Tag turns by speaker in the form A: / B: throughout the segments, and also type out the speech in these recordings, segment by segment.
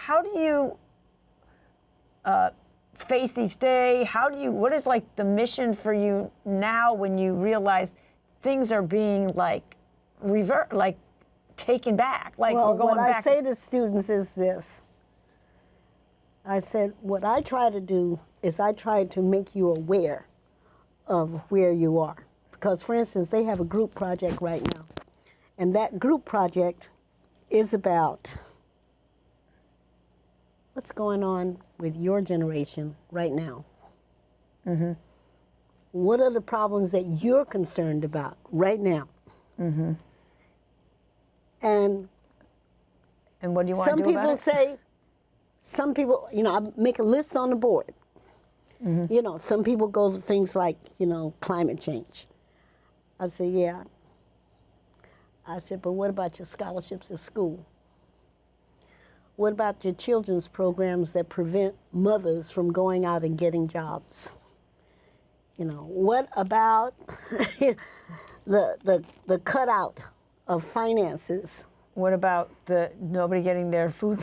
A: how do you face each day? What is like the mission for you now when you realize things are being taken back? Like
B: well,
A: we're going
B: what
A: back.
B: I say to students is this. I said, what I try to do is I try to make you aware of where you are. Because, for instance, they have a group project right now. And that group project is about what's going on with your generation right now. Mm-hmm. What are the problems that you're concerned about right now? Mm-hmm. And
A: what do you want to do about it?
B: Some people, I make a list on the board. Mm-hmm. Some people go to things like, climate change. I say, yeah. I said, but what about your scholarships at school? What about your children's programs that prevent mothers from going out and getting jobs? What about the cutout of finances?
A: What about nobody getting their food?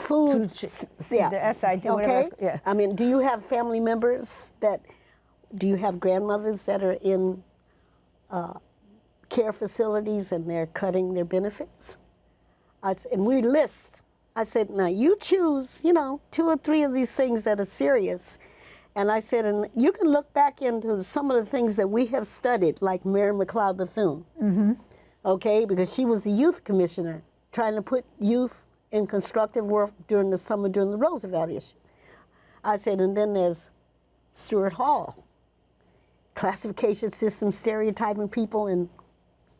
B: Yeah.
A: The SID,
B: okay.
A: Yeah.
B: I mean, do you have family members do you have grandmothers that are in care facilities and they're cutting their benefits? And we list. I said, now you choose, 2 or 3 of these things that are serious. And I said, and you can look back into some of the things that we have studied, like Mary McLeod Bethune, okay, because she was the youth commissioner trying to put youth in constructive work during the summer during the Roosevelt issue. I said, and then there's Stuart Hall, classification system, stereotyping people and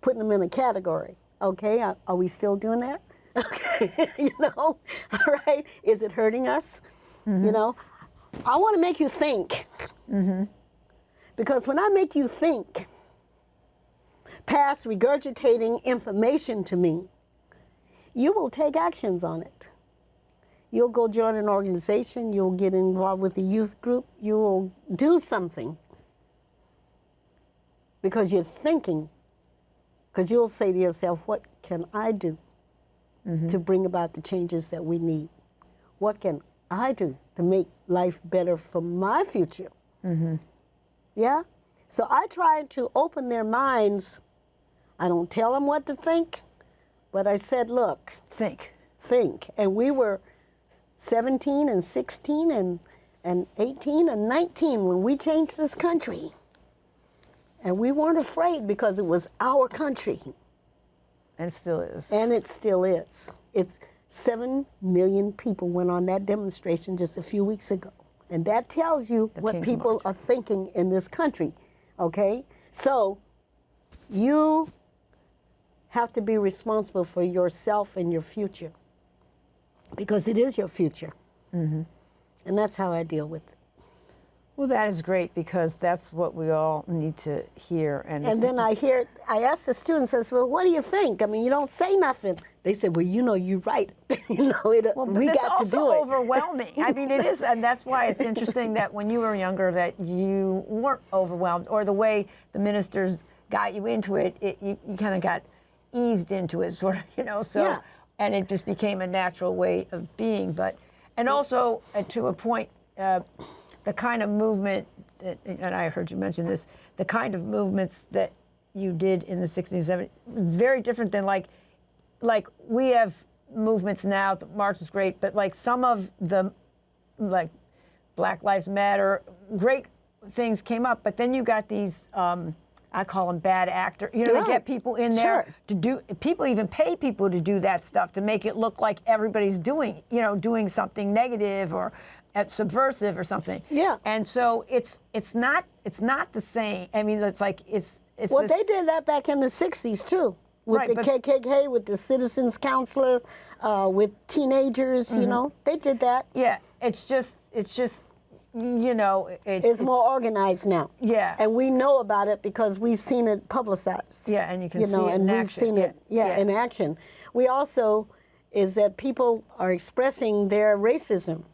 B: putting them in a category. Okay, are we still doing that? Okay, all right, is it hurting us? I want to make you think. Because when I make you think, past regurgitating information to me, you will take actions on it. You'll go join an organization, you'll get involved with a youth group, you will do something. Because you're thinking, because you'll say to yourself, what can I do to bring about the changes that we need? What can I do to make life better for my future? Yeah? So I try to open their minds. I don't tell them what to think, but I said, look.
A: Think.
B: And we were 17 and 16 and 18 and 19 when we changed this country. And we weren't afraid because it was our country.
A: And it still is.
B: And it still is. It's 7 million people went on that demonstration just a few weeks ago. And that tells you what people are thinking in this country, okay? So you have to be responsible for yourself and your future because it is your future. And that's how I deal with it.
A: Well, that is great because that's what we all need to hear. And
B: then I ask the students, I said, well, what do you think? I mean, you don't say nothing. They said, well, you're right. We got to do it.
A: It's also overwhelming. I mean, it is, and that's why it's interesting that when you were younger that you weren't overwhelmed, or the way the ministers got you into it, you kind of got eased into it, sort of, so,
B: yeah.
A: And it just became a natural way of being. And also, to a point, the kind of movement, and I heard you mention this, the kind of movements that you did in the 60s and 70s, very different than like we have movements now. The march is great, but like some of the, like Black Lives Matter, great things came up, but then you got these, I call them bad actors, to get people in there to do, people even pay people to do that stuff to make it look like everybody's doing something negative or subversive or something. Yeah. And so it's not the same. I mean, it's like it's.
B: Well, they did that back in the 60s too, with the KKK, with the Citizens Counselor, with teenagers. They did that.
A: Yeah. It's just.
B: It's more organized now. Yeah. And we know about it because we've seen it publicized.
A: Yeah, and you can see it in
B: and
A: action.
B: We've seen it. Yeah, in action. We also is that people are expressing their racism.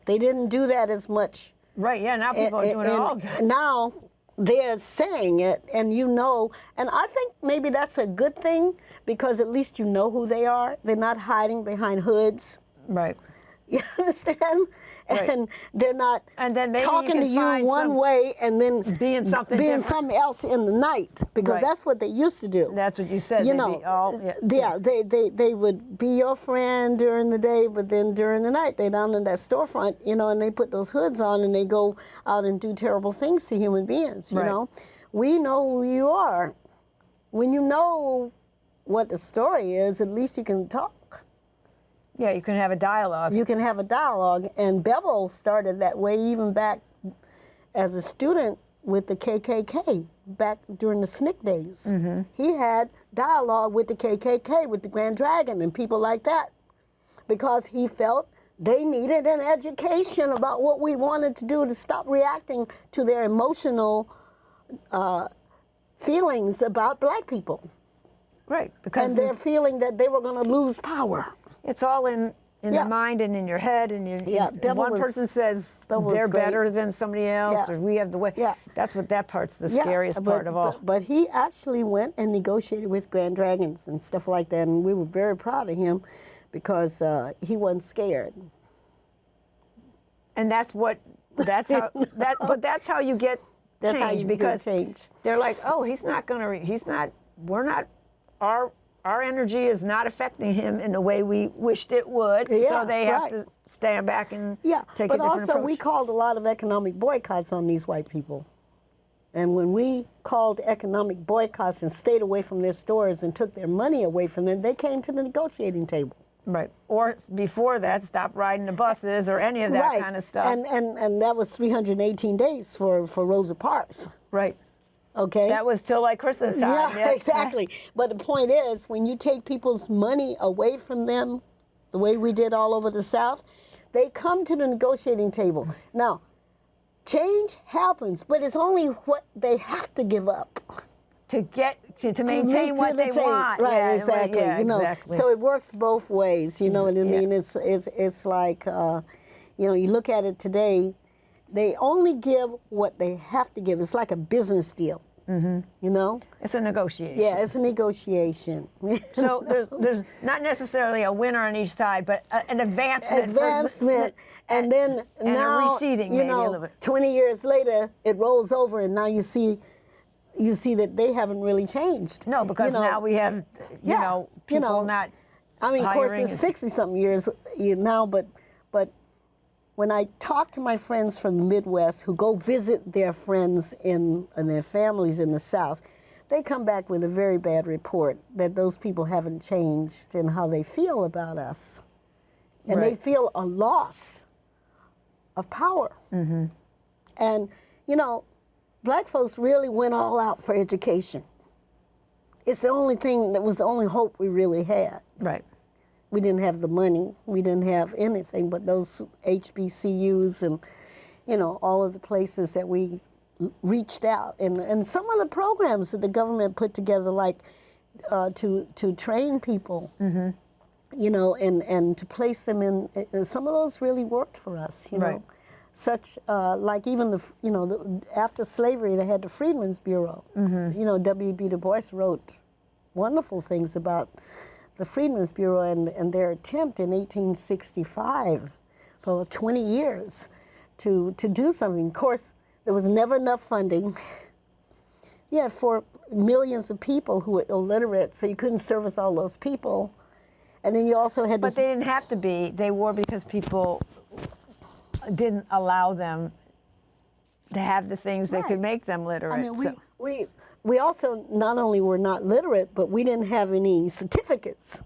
B: They didn't do that as much.
A: Right, yeah, now people are doing it all the time.
B: Now they're saying it, and and I think maybe that's a good thing because at least you know who they are. They're not hiding behind hoods.
A: Right.
B: You understand?
A: Right.
B: And they're not
A: And then maybe you
B: talking to
A: can
B: you
A: find
B: one
A: some-
B: way and then
A: being something different.
B: something else in the night, because
A: Right.
B: that's what they used to do.
A: That's what you said.
B: You
A: they'd
B: know,
A: be all,
B: they would be your friend during the day, but then during the night they down in that storefront, you know, and they put those hoods on and they go out and do terrible things to human beings. You
A: Right.
B: know, we know who you are. When you know what the story is, at least you can talk.
A: Yeah, you can have a dialogue.
B: You can have a dialogue, and Bevel started that way even back as a student with the KKK back during the SNCC days.
A: Mm-hmm.
B: He had dialogue with the KKK, with the Grand Dragon and people like that, because he felt they needed an education about what we wanted to do to stop reacting to their emotional feelings about black people.
A: Right, because
B: And their feeling that they were going to lose power.
A: it's all in
B: Yeah.
A: the mind and in your head, and
B: Yeah,
A: and
B: Bevel
A: one
B: was-
A: person says
B: Bevel was
A: they're
B: great.
A: better than somebody else,
B: Yeah.
A: or we have the way.
B: Yeah.
A: That's what that part's the
B: Yeah,
A: scariest part of all.
B: But he actually went and negotiated with Grand Dragons and stuff like that, and we were very proud of him because he wasn't scared.
A: And that's how but that's how you get
B: That's
A: change,
B: how you
A: because
B: get change.
A: they're like, oh, our energy is not affecting him in the way we wished it would.
B: Yeah,
A: so they have
B: right.
A: to stand back and
B: Yeah,
A: take
B: but
A: a different
B: also
A: approach.
B: we called a lot of economic boycotts on these white people. And when we called economic boycotts and stayed away from their stores and took their money away from them, they came to the negotiating table.
A: Right. Or before that, stop riding the buses or any of that
B: Right.
A: kind of stuff.
B: And that was 318 days for Rosa Parks.
A: Right.
B: Okay.
A: That was till like Christmas time.
B: Yeah, exactly. But the point is, when you take people's money away from them, the way we did all over the South, they come to the negotiating table. Now, change happens, but it's only what they have to give up
A: To maintain what they want.
B: Right,
A: Yeah,
B: exactly.
A: Yeah,
B: you know,
A: exactly.
B: so it works both ways. You know what I
A: Yeah.
B: mean? It's like, you know, you look at it today. They only give what they have to give. It's like a business deal. Mm-hmm. You know?
A: It's a negotiation.
B: Yeah, it's a negotiation.
A: So there's not necessarily a winner on each side, but an advancement.
B: Advancement, and then
A: and
B: now,
A: a receding,
B: you
A: maybe a little
B: know,
A: bit.
B: 20 years later, it rolls over, and now you see that they haven't really changed.
A: No, because
B: You know,
A: now we have,
B: Yeah,
A: know,
B: you
A: people
B: know,
A: not.
B: I mean, of course,
A: hiring
B: it's
A: and-
B: 60-something years now, but when I talk to my friends from the Midwest who go visit their friends and their families in the South, they come back with a very bad report that those people haven't changed in how they feel about us. And they
A: Right.
B: feel a loss of power. Mm-hmm. And, you know, black folks really went all out for education. It's the only thing that was the only hope we really had.
A: Right.
B: We didn't have the money. We didn't have anything but those HBCUs and, you know, all of the places that we reached out. And some of the programs that the government put together, like to train people, you know, and to place them in, some of those really worked for us, you know.
A: Right.
B: Such, like even after slavery, they had the Freedmen's Bureau. You know, W.B. Du Bois wrote wonderful things about the Freedmen's Bureau and their attempt in 1865 for 20 years to do something. Of course, there was never enough funding. Yeah, for millions of people who were illiterate, so you couldn't service all those people. And then you also had
A: But
B: this.
A: they didn't have to be. They were because people didn't allow them to have the things that could
B: Right.
A: make them literate.
B: I mean,
A: So-
B: we also not only were not literate, but we didn't have any certificates.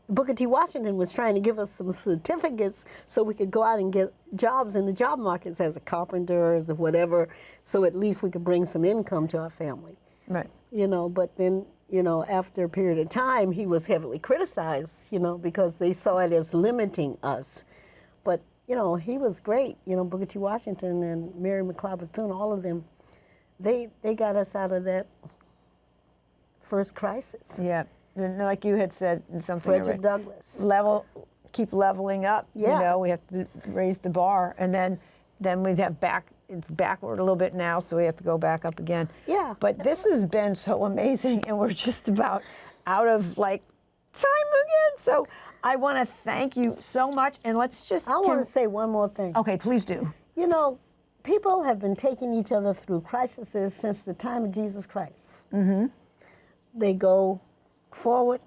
B: Booker T. Washington was trying to give us some certificates so we could go out and get jobs in the job markets as a carpenter, as a whatever, so at least we could bring some income to our family.
A: Right.
B: You know, but then, you know, after a period of time, he was heavily criticized, you know, because they saw it as limiting us. But, you know, he was great. You know, Booker T. Washington and Mary McLeod Bethune, all of them, they got us out of that first crisis.
A: Yeah. And like you had said in something. I
B: Frederick
A: read,
B: Douglass.
A: keep leveling up.
B: Yeah.
A: You know, we have to raise the bar, and then we have it's backward a little bit now, so we have to go back up again.
B: Yeah.
A: But this has been so amazing, and we're just about out of time again. So I want to thank you so much, and let's just.
B: I want to say one more thing.
A: Okay, please do.
B: You know, people have been taking each other through crises since the time of Jesus Christ. Mm-hmm. They go forward,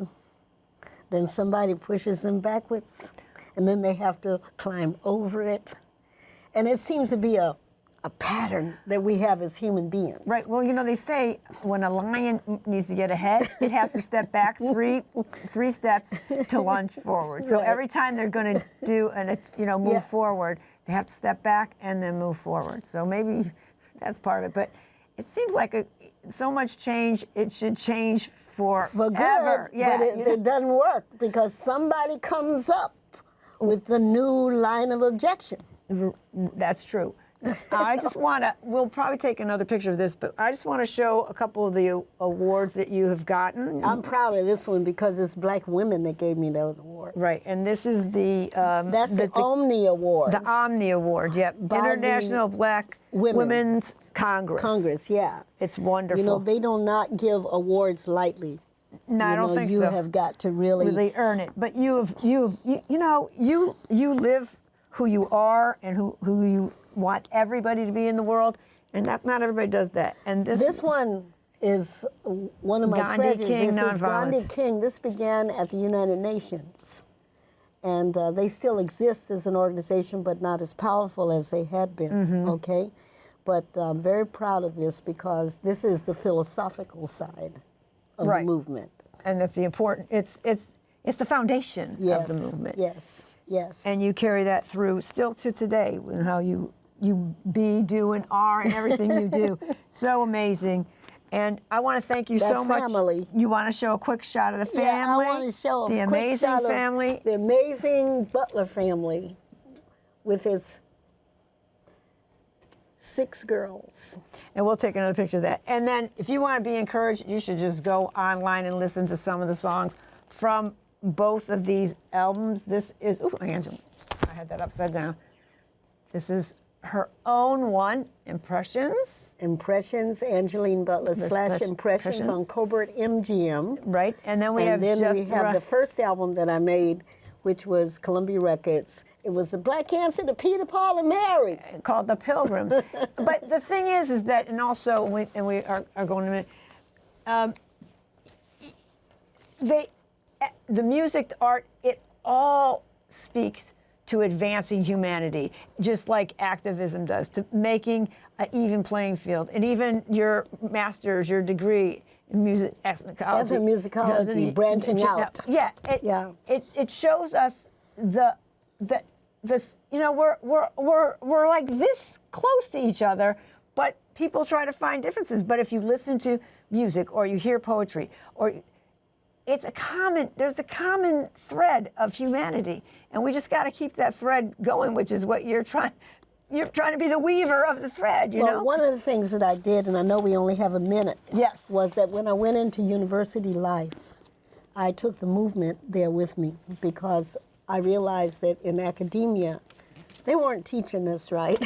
B: then somebody pushes them backwards, and then they have to climb over it. And it seems to be a pattern that we have as human beings.
A: Right. Well, you know, they say when a lion needs to get ahead, it has to step back three steps to lunge forward. So
B: Right.
A: every time they're going to do move forward, they have to step back and then move forward. So maybe that's part of it. But it seems like so much change. It should change for
B: good,
A: Yeah,
B: but it doesn't work because somebody comes up with the new line of objection.
A: That's true. I just want to, we'll probably take another picture of this, but I just want to show a couple of the awards that you have gotten.
B: I'm proud of this one because it's black women that gave me that award.
A: Right, and this is the...
B: That's the Omni Award.
A: The Omni Award, yep.
B: By
A: International Black Women's Congress.
B: Congress, yeah.
A: It's wonderful.
B: You know, they do not give awards lightly.
A: No, I don't think
B: you
A: so.
B: You have got to really
A: earn it. But you live who you are and who you want everybody to be in the world, and not everybody does that. And this
B: one is one of my
A: Gandhi
B: treasures.
A: King
B: This is
A: Nonviolence.
B: Gandhi King. This began at the United Nations, and they still exist as an organization, but not as powerful as they had been.
A: Mm-hmm.
B: Okay, but I'm very proud of this because this is the philosophical side of
A: Right.
B: the movement.
A: And that's the important. It's the foundation of the movement.
B: Yes. Yes.
A: And you carry that through still to today, in how you be, do, and are, and everything you do. So amazing. And I want to thank you
B: That
A: so much.
B: family.
A: You want to show a quick shot of the family?
B: Yeah, I want to show
A: the
B: a quick
A: amazing
B: shot
A: family.
B: of the amazing Butler family with his 6 girls.
A: And we'll take another picture of that. And then if you want to be encouraged, you should just go online and listen to some of the songs from both of these albums. This is, Angela, I had that upside down. This is her own one, Impressions.
B: Impressions, Angeline Butler / Impressions on Cobert MGM.
A: Right, and then we have
B: the first album that I made, which was Columbia Records. It was the Black Cancer to Peter, Paul, and Mary.
A: Called The Pilgrims. But the thing is that, and also, we are going to a minute, the music, the art, it all speaks to advancing humanity, just like activism does, to making an even playing field. And even your master's, your degree in music,
B: ethnomusicology, branching out.
A: Yeah, it shows us we're like this close to each other, but people try to find differences. But if you listen to music or you hear poetry or there's a common thread of humanity, and we just got to keep that thread going, which is what you're trying to be the weaver of the thread, you know?
B: One of the things that I did, and I know we only have a minute,
A: yes,
B: was that when I went into university life, I took the movement there with me because I realized that in academia, they weren't teaching us right.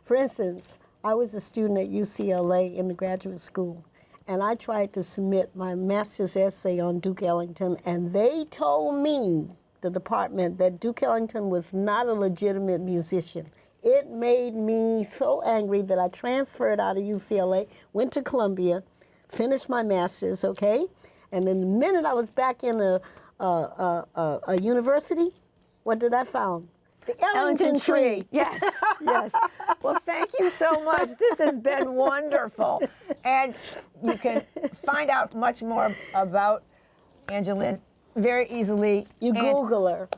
B: For instance, I was a student at UCLA in the graduate school, and I tried to submit my master's essay on Duke Ellington, and they told me, the department, that Duke Ellington was not a legitimate musician. It made me so angry that I transferred out of UCLA, went to Columbia, finished my master's, okay? And then the minute I was back in a university, what did I find? The Ellington tree.
A: Yes, yes. Well, thank you so much. This has been wonderful. And you can find out much more about Angeline very easily.
B: You Google her.